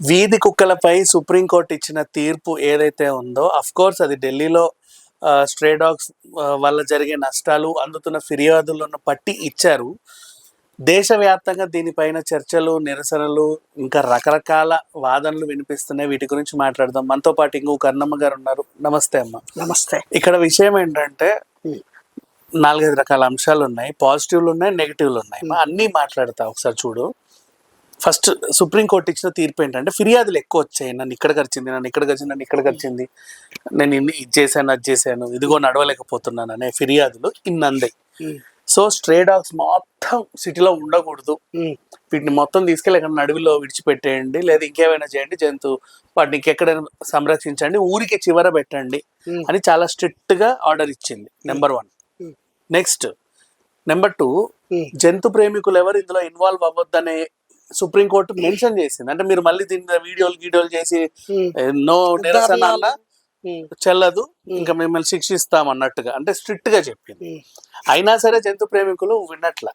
వీధి కుక్కలపై సుప్రీంకోర్టు ఇచ్చిన తీర్పు ఏదైతే ఉందో అఫ్ కోర్స్ అది ఢిల్లీలో స్ట్రే డాగ్స్ వల్ల జరిగే నష్టాలు అందుతున్న ఫిర్యాదులను పట్టి ఇచ్చారు. దేశవ్యాప్తంగా దీనిపైన చర్చలు, నిరసనలు, ఇంకా రకరకాల వాదనలు వినిపిస్తున్నాయి. వీటి గురించి మాట్లాడదాం. మనతో పాటు ఇంకొక కర్ణమ్మ గారు ఉన్నారు. నమస్తే అమ్మ. నమస్తే. ఇక్కడ విషయం ఏంటంటే 4-5 రకాల అంశాలు ఉన్నాయి. పాజిటివ్లు ఉన్నాయి, నెగిటివ్లు ఉన్నాయి. అన్నీ మాట్లాడతా. ఒకసారి చూడు. ఫస్ట్ సుప్రీంకోర్టు ఇచ్చిన తీర్పు ఏంటంటే ఫిర్యాదులు ఎక్కువ వచ్చాయి. నన్ను ఇక్కడ గడిచింది, నన్ను ఇక్కడ గడిచింది, నేను ఇది చేశాను, అది చేశాను, ఇదిగో నడవలేకపోతున్నాను అనే ఫిర్యాదులు ఇన్నందాయి. సో స్ట్రే డాగ్స్ మొత్తం సిటీలో ఉండకూడదు, వీటిని మొత్తం తీసుకెళ్ళి ఎక్కడ నడువిలో విడిచిపెట్టేయండి, లేదా ఇంకేమైనా చేయండి, వాటిని ఇంకెక్కడైనా సంరక్షించండి, ఊరికి చివర పెట్టండి అని చాలా స్ట్రిక్ట్ గా ఆర్డర్ ఇచ్చింది. నెంబర్ 1. నెక్స్ట్ నెంబర్ 2, జంతు ప్రేమికులు ఎవరు ఇందులో ఇన్వాల్వ్ అవ్వద్దనే సుప్రీంకోర్టు మెన్షన్ చేసింది. అంటే మీరు మళ్ళీ దీని వీడియోలు చేసి నో నిరసన అన్నా చెల్లదు, ఇంకా మిమ్మల్ని శిక్షిస్తాం అన్నట్టుగా, అంటే స్ట్రిక్ట్ గా చెప్పింది. అయినా సరే జంతు ప్రేమికులు విన్నట్ల.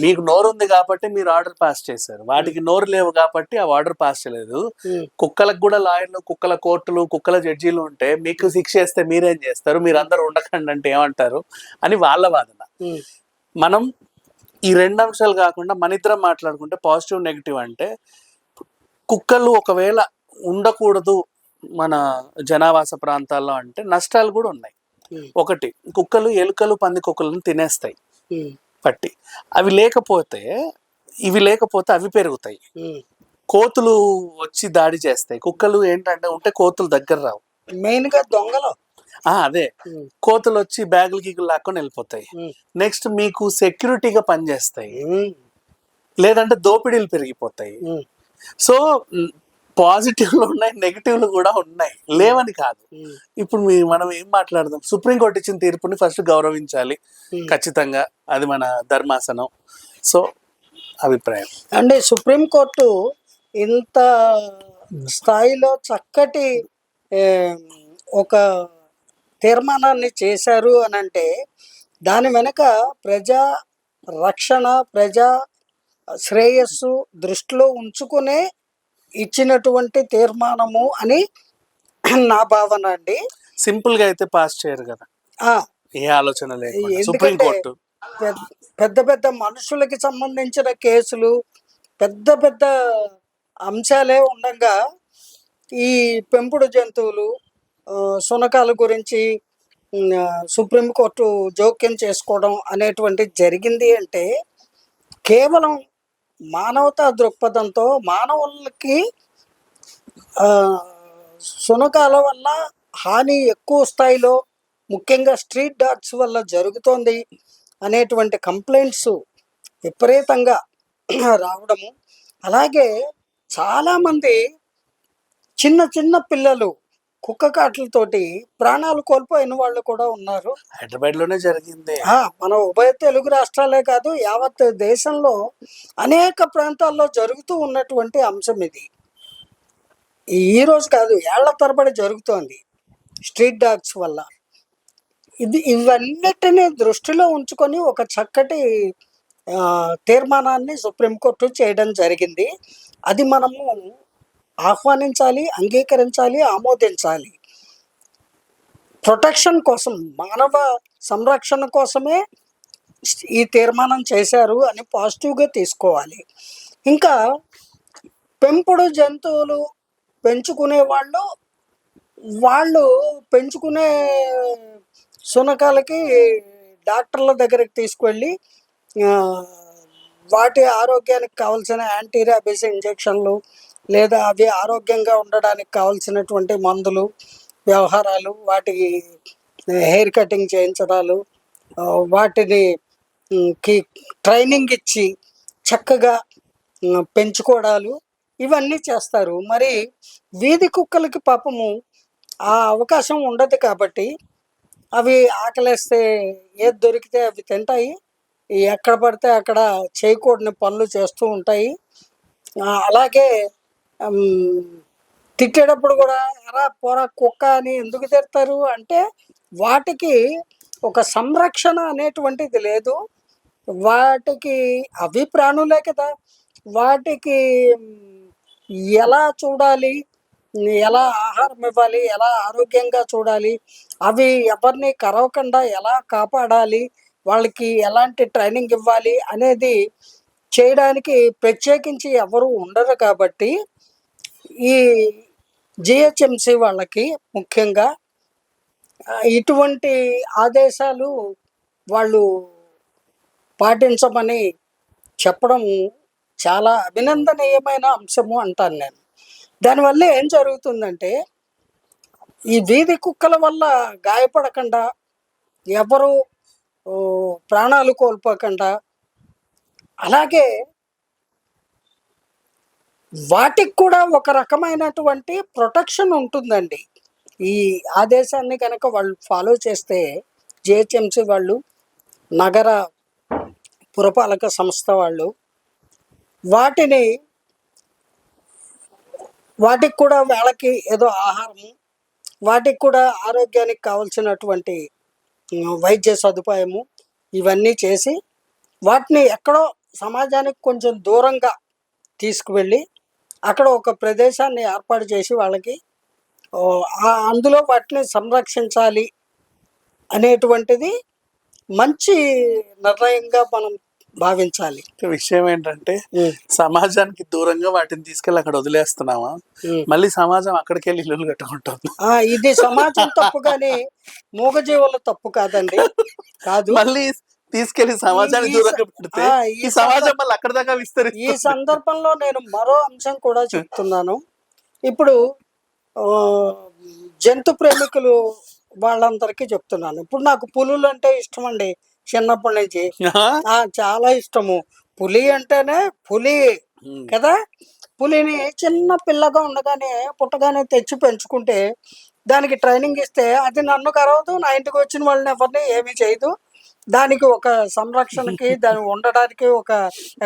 మీకు నోరు ఉంది కాబట్టి మీరు ఆర్డర్ పాస్ చేశారు, వాటికి నోరు లేవు కాబట్టి ఆ ఆర్డర్ పాస్ చేయలేదు. కుక్కలకు కూడా లాయర్లు, కుక్కల కోర్టులు, కుక్కల జడ్జీలు ఉంటే మీకు శిక్ష వేస్తే మీరేం చేస్తారు? మీరు అందరూ ఉండకండి అంటే ఏమంటారు అని వాళ్ళ వాదన. మనం ఈ 2 అంశాలు కాకుండా మన ఇద్దరం మాట్లాడుకుంటే పాజిటివ్, నెగిటివ్ అంటే కుక్కలు ఒకవేళ ఉండకూడదు మన జనావాస ప్రాంతాల్లో అంటే నష్టాలు కూడా ఉన్నాయి. ఒకటి, కుక్కలు ఎలుకలు, పంది కుక్కలను తినేస్తాయి పట్టి. ఇవి లేకపోతే అవి పెరుగుతాయి. కోతులు వచ్చి దాడి చేస్తాయి. కుక్కలు ఏంటంటే ఉంటే కోతులు దగ్గర రావు, మెయిన్ గా దొంగలు. అదే కోతులు వచ్చి బ్యాగులు గీగులు లాక్కొని వెళ్ళిపోతాయి. నెక్స్ట్ మీకు సెక్యూరిటీగా పనిచేస్తాయి, లేదంటే దోపిడీలు పెరిగిపోతాయి. సో పాజిటివ్లు ఉన్నాయి, నెగిటివ్లు కూడా ఉన్నాయి, లేవని కాదు. ఇప్పుడు మనం ఏం మాట్లాడదాం? సుప్రీంకోర్టు ఇచ్చిన తీర్పుని ఫస్ట్ గౌరవించాలి ఖచ్చితంగా, అది మన ధర్మాసనం. సో అభిప్రాయం అంటే సుప్రీంకోర్టు ఇంత స్థాయిలో చక్కటి ఒక తీర్మానాన్ని చేశారు అని అంటే దాని వెనుక ప్రజా రక్షణ, ప్రజా శ్రేయస్సు దృష్టిలో ఉంచుకునే ఇచ్చినటువంటి తీర్మానము అని నా భావన అండి. సింపుల్ గా అయితే పాస్ చేయరు కదా, ఏ ఆలోచన లేదు. సుప్రీంకోర్టు పెద్ద పెద్ద మనుషులకి సంబంధించిన కేసులు, పెద్ద పెద్ద అంశాలే ఉండగా ఈ పెంపుడు జంతువులు, శునకాల గురించి సుప్రీంకోర్టు జోక్యం చేసుకోవడం అనేటువంటి జరిగింది అంటే కేవలం మానవతా దృక్పథంతో మానవులకి శునకాల వల్ల హాని ఎక్కువ స్థాయిలో, ముఖ్యంగా స్ట్రీట్ డాగ్స్ వల్ల జరుగుతోంది అనేటువంటి కంప్లైంట్స్ విపరీతంగా రావడము. అలాగే చాలామంది చిన్న చిన్న పిల్లలు కుక్క కాట్లతోటి ప్రాణాలు కోల్పోయిన వాళ్ళు కూడా ఉన్నారు. హైదరాబాద్ లోనే జరిగింది. మన ఉభయ తెలుగు రాష్ట్రాలే కాదు, యావత్ దేశంలో అనేక ప్రాంతాల్లో జరుగుతూ ఉన్నటువంటి అంశం ఇది. ఈ రోజు కాదు, ఏళ్ల తరబడి జరుగుతోంది స్ట్రీట్ డాగ్స్ వల్ల. ఇవన్నిటిని దృష్టిలో ఉంచుకొని ఒక చక్కటి తీర్మానాన్ని సుప్రీంకోర్టు చేయడం జరిగింది. అది మనము ఆహ్వానించాలి, అంగీకరించాలి, ఆమోదించాలి. ప్రొటెక్షన్ కోసం, మానవ సంరక్షణ కోసమే ఈ తీర్మానం చేశారు అని పాజిటివ్గా తీసుకోవాలి. ఇంకా పెంపుడు జంతువులు పెంచుకునే వాళ్ళు పెంచుకునే శునకాలకి డాక్టర్ల దగ్గరికి తీసుకువెళ్ళి వాటి ఆరోగ్యానికి కావాల్సిన యాంటీ ర్యాబీస్ ఇంజెక్షన్లు, లేదా అవి ఆరోగ్యంగా ఉండడానికి కావాల్సినటువంటి మందులు, వ్యవహారాలు, వాటికి హెయిర్ కటింగ్ చేయించడాలు, వాటిని ట్రైనింగ్ ఇచ్చి చక్కగా పెంచుకోవడాలు, ఇవన్నీ చేస్తారు. మరి వీధి కుక్కలకి పాపము ఆ అవకాశం ఉండదు కాబట్టి అవి ఆకలేస్తే ఏది దొరికితే అవి తింటాయి, ఎక్కడ పడితే అక్కడ చేయకూడని పనులు చేస్తూ ఉంటాయి. అలాగే తిట్టేటప్పుడు కూడా ఎరా పోరా కుక్క అని ఎందుకు తిడతారు అంటే వాటికి ఒక సంరక్షణ అనేటువంటిది లేదు. వాటికి అవి ప్రాణులే కదా, వాటికి ఎలా చూడాలి, ఎలా ఆహారం ఇవ్వాలి, ఎలా ఆరోగ్యంగా చూడాలి, అవి ఎవరిని కరవకుండా ఎలా కాపాడాలి, వాళ్ళకి ఎలాంటి ట్రైనింగ్ ఇవ్వాలి అనేది చేయడానికి ప్రత్యేకించి ఎవరు ఉండరు కాబట్టి ఈ జిహెచ్ఎంసి వాళ్ళకి ముఖ్యంగా ఇటువంటి ఆదేశాలు వాళ్ళు పాటించమని చెప్పడం చాలా అభినందనీయమైన అంశము అంటాను నేను. దానివల్ల ఏం జరుగుతుందంటే ఈ వీధి కుక్కల వల్ల గాయపడకుండా, ఎవరు ఓ, ప్రాణాలు కోల్పోకుండా, అలాగే వాటికి కూడా ఒక రకమైనటువంటి ప్రొటెక్షన్ ఉంటుందండి. ఈ ఆదేశాన్ని కనుక వాళ్ళు ఫాలో చేస్తే జిహెచ్ఎంసి వాళ్ళు, నగర పురపాలక సంస్థ వాళ్ళు వాటిని వాటికి కూడా వాళ్ళకి ఏదో ఆహారము, వాటికి కూడా ఆరోగ్యానికి కావాల్సినటువంటి వైద్య సదుపాయము ఇవన్నీ చేసి వాటిని ఎక్కడో సమాజానికి కొంచెం దూరంగా తీసుకువెళ్ళి అక్కడ ఒక ప్రదేశాన్ని ఏర్పాటు చేసి వాళ్ళకి అందులో వాటిని సంరక్షించాలి అనేటువంటిది మంచి నిర్ణయంగా మనం భావించాలి. విషయం ఏంటంటే సమాజానికి దూరంగా వాటిని తీసుకెళ్ళి అక్కడ వదిలేస్తున్నామా, మళ్ళీ సమాజం అక్కడికి వెళ్ళి ఇల్లు కట్టుకుంటుంది. ఇది సమాజం తప్పు కానీ మూగజీవుల తప్పు కాదండి. కాదు, మళ్ళీ తీసుకెళ్లి సమాజాన్ని దూరంగా పెడితే ఈ సమాజం మళ్ళీ అక్కడ దాకా విస్తరిస్తుంది. ఈ సందర్భంలో నేను మరో అంశం కూడా చెప్తున్నాను. ఇప్పుడు జంతు ప్రేమికులు వాళ్ళందరికీ చెప్తున్నాను. ఇప్పుడు నాకు పులులు అంటే ఇష్టం అండి, చిన్నప్పటి నుంచి చాలా ఇష్టము. పులి అంటేనే పులి కదా. పులిని చిన్న పిల్లగా ఉండగానే పుట్టగానే తెచ్చి పెంచుకుంటే దానికి ట్రైనింగ్ ఇస్తే అది నన్ను కరవదు, నా ఇంటికి వచ్చిన వాళ్ళని ఎవరిని ఏమీ చేయదు. దానికి ఒక సంరక్షణకి, దాని ఉండడానికి ఒక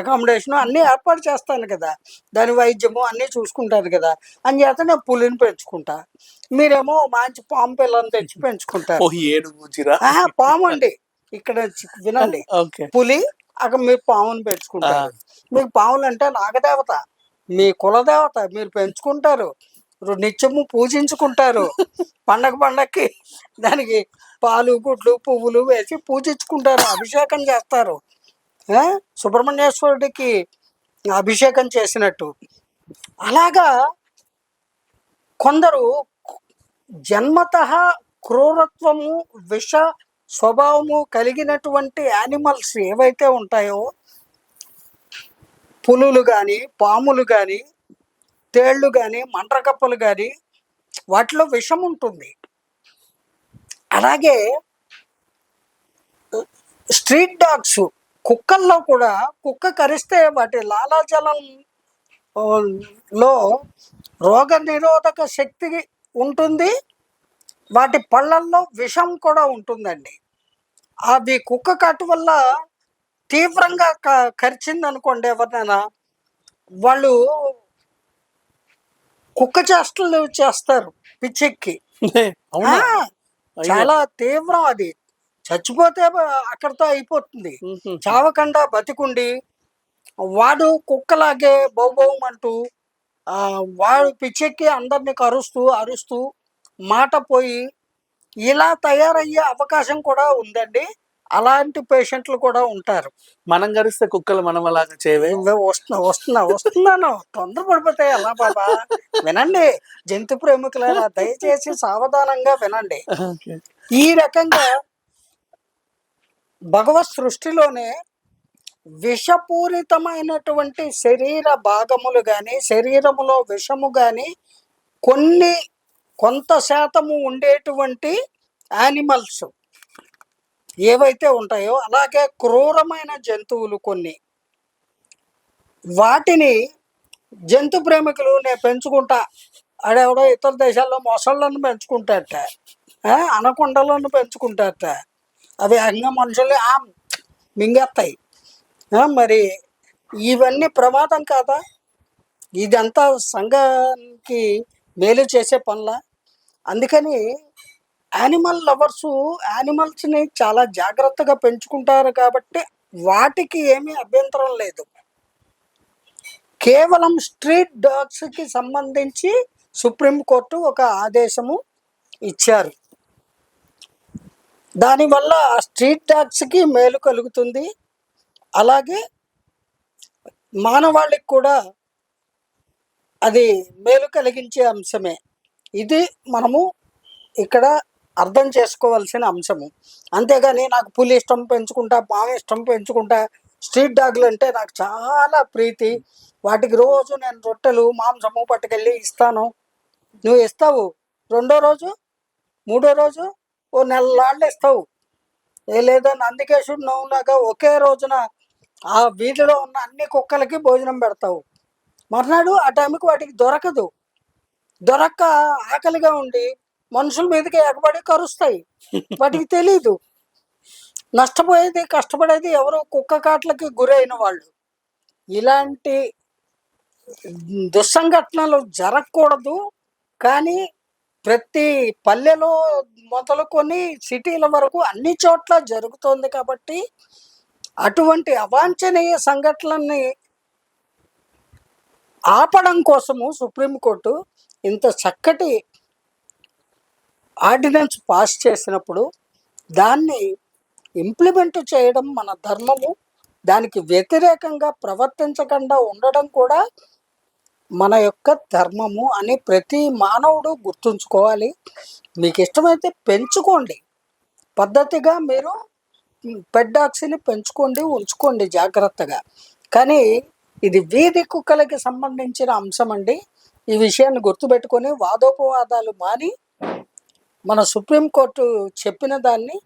అకామిడేషన్ అన్నీ ఏర్పాటు చేస్తాను కదా, దాని వైద్యము అన్నీ చూసుకుంటాను కదా, అని చేత నేను పులిని పెంచుకుంటా. మీరేమో మంచి పాము పిల్లని తెచ్చి పెంచుకుంటారు. పాము అండి, ఇక్కడ వినండి, పులి అక్కడ మీరు పాముని పెంచుకుంటారు. మీకు పాములు అంటే నాగదేవత, మీ కులదేవత, మీరు పెంచుకుంటారు, నిత్యము పూజించుకుంటారు. పండగకి దానికి పాలు గుడ్లు పువ్వులు వేసి పూజించుకుంటారు, అభిషేకం చేస్తారు. సుబ్రహ్మణ్యేశ్వరుడికి అభిషేకం చేసినట్టు. అలాగా కొందరు జన్మతః క్రూరత్వము, విష స్వభావము కలిగినటువంటి యానిమల్స్ ఏవైతే ఉంటాయో, పులులు కానీ, పాములు కానీ, తేళ్లు కానీ, మంట్రకప్పలు కానీ, వాటిలో విషం ఉంటుంది. అలాగే స్ట్రీట్ డాగ్స్, కుక్కల్లో కూడా కుక్క కరిస్తే వాటి లాలాజలంలో రోగ నిరోధక శక్తి ఉంటుంది, వాటి పళ్ళల్లో విషం కూడా ఉంటుందండి. అవి కుక్క కాటు వల్ల తీవ్రంగా కరిచింది అనుకోండి ఎవరినైనా, వాళ్ళు కుక్క చేష్టలు చేస్తారు పిచ్చెక్కి. చాలా తీవ్రం, అది చచ్చిపోతే అక్కడితో అయిపోతుంది. చావకుండా బతికుండి వాడు కుక్కలాగే బౌబౌమంటూ వాడు పిచ్చెక్కి అందరినీ అరుస్తూ మాట పోయి ఇలా తయారయ్యే అవకాశం కూడా ఉందండి. అలాంటి పేషెంట్లు కూడా ఉంటారు. మనం గరిస్తే కుక్కలు మనం అలాగా చేయవే. వస్తున్నాను, తొందరపడిపోతాయి ఎలా బాబా. వినండి జంతు ప్రేమికులైనా, దయచేసి సావధానంగా వినండి. ఈ రకంగా భగవత్ సృష్టిలోనే విషపూరితమైనటువంటి శరీర భాగములు కానీ, శరీరములో విషము కానీ కొంత శాతము ఉండేటువంటి యానిమల్స్ ఏవైతే ఉంటాయో, అలాగే క్రూరమైన జంతువులు కొన్ని, వాటిని జంతు ప్రేమికులు నేను పెంచుకుంటా, ఆడెవడో ఇతర దేశాల్లో మొసళ్ళను పెంచుకుంటారట, అనకొండలను పెంచుకుంటారట, అవి అంగ మనుషులు మింగేస్తాయి. మరి ఇవన్నీ ప్రమాదం కాదా? ఇదంతా సంఘానికి మేలు చేసే పనుల. అందుకని యానిమల్ లవర్సు యానిమల్స్ని చాలా జాగ్రత్తగా పెంచుకుంటారు కాబట్టి వాటికి ఏమీ అభ్యంతరం లేదు. కేవలం స్ట్రీట్ డాగ్స్కి సంబంధించి సుప్రీంకోర్టు ఒక ఆదేశము ఇచ్చారు. దానివల్ల ఆ స్ట్రీట్ డాగ్స్కి మేలు కలుగుతుంది, అలాగే మానవాళికి కూడా అది మేలు కలిగించే అంశమే. ఇది మనము ఇక్కడ అర్థం చేసుకోవాల్సిన అంశము. అంతేగాని నాకు పులి ఇష్టం పెంచుకుంటా, పాము ఇష్టం పెంచుకుంటా, స్ట్రీట్ డాగ్లు అంటే నాకు చాలా ప్రీతి, వాటికి రోజు నేను రొట్టెలు మాంసము పట్టుకెళ్ళి ఇస్తాను. నువ్వు ఇస్తావు, రెండో రోజు మూడో రోజు ఓ నెలలాళ్ళు ఇస్తావు. లేదా నందికేశుడు నవ్వులాగా ఒకే రోజున ఆ వీధిలో ఉన్న అన్ని కుక్కలకి భోజనం పెడతావు. మర్నాడు ఆ టైంకి వాటికి దొరకదు, దొరక్క ఆకలిగా ఉండి మనుషుల మీదకి ఎగబడి కరుస్తాయి. వాటికి తెలీదు. నష్టపోయేది కష్టపడేది ఎవరు? కుక్క కాట్లకి గురైన వాళ్ళు. ఇలాంటి దుస్సంఘటనలు జరగకూడదు, కానీ ప్రతి పల్లెలో మొదలుకొని సిటీల వరకు అన్ని చోట్ల జరుగుతోంది. కాబట్టి అటువంటి అవాంఛనీయ సంఘటనల్ని ఆపడం కోసము సుప్రీంకోర్టు ఇంత చక్కటి ఆర్డినెన్స్ పాస్ చేసినప్పుడు దాన్ని ఇంప్లిమెంట్ చేయడం మన ధర్మము. దానికి వ్యతిరేకంగా ప్రవర్తించకుండా ఉండడం కూడా మన యొక్క ధర్మము అని ప్రతి మానవుడు గుర్తుంచుకోవాలి. మీకు ఇష్టమైతే పెంచుకోండి, పద్ధతిగా మీరు పెట్ డాగ్స్ని పెంచుకోండి, ఉంచుకోండి జాగ్రత్తగా. కానీ ఇది వీధి కుక్కలకి సంబంధించిన అంశం అండి. ఈ విషయాన్ని గుర్తుపెట్టుకొని వాదోపవాదాలు మాని మన సుప్రీంకోర్టు చెప్పిన దాన్ని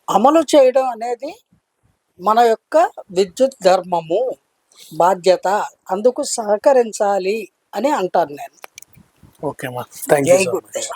అమలు చేయడం అనేది మన యొక్క విద్యుత్ ధర్మము, బాధ్యత. అందుకు సహకరించాలి అని అంటాను నేను. ఓకే మా, థ్యాంక్ యూ జై సో మచ్. గురుదేవ.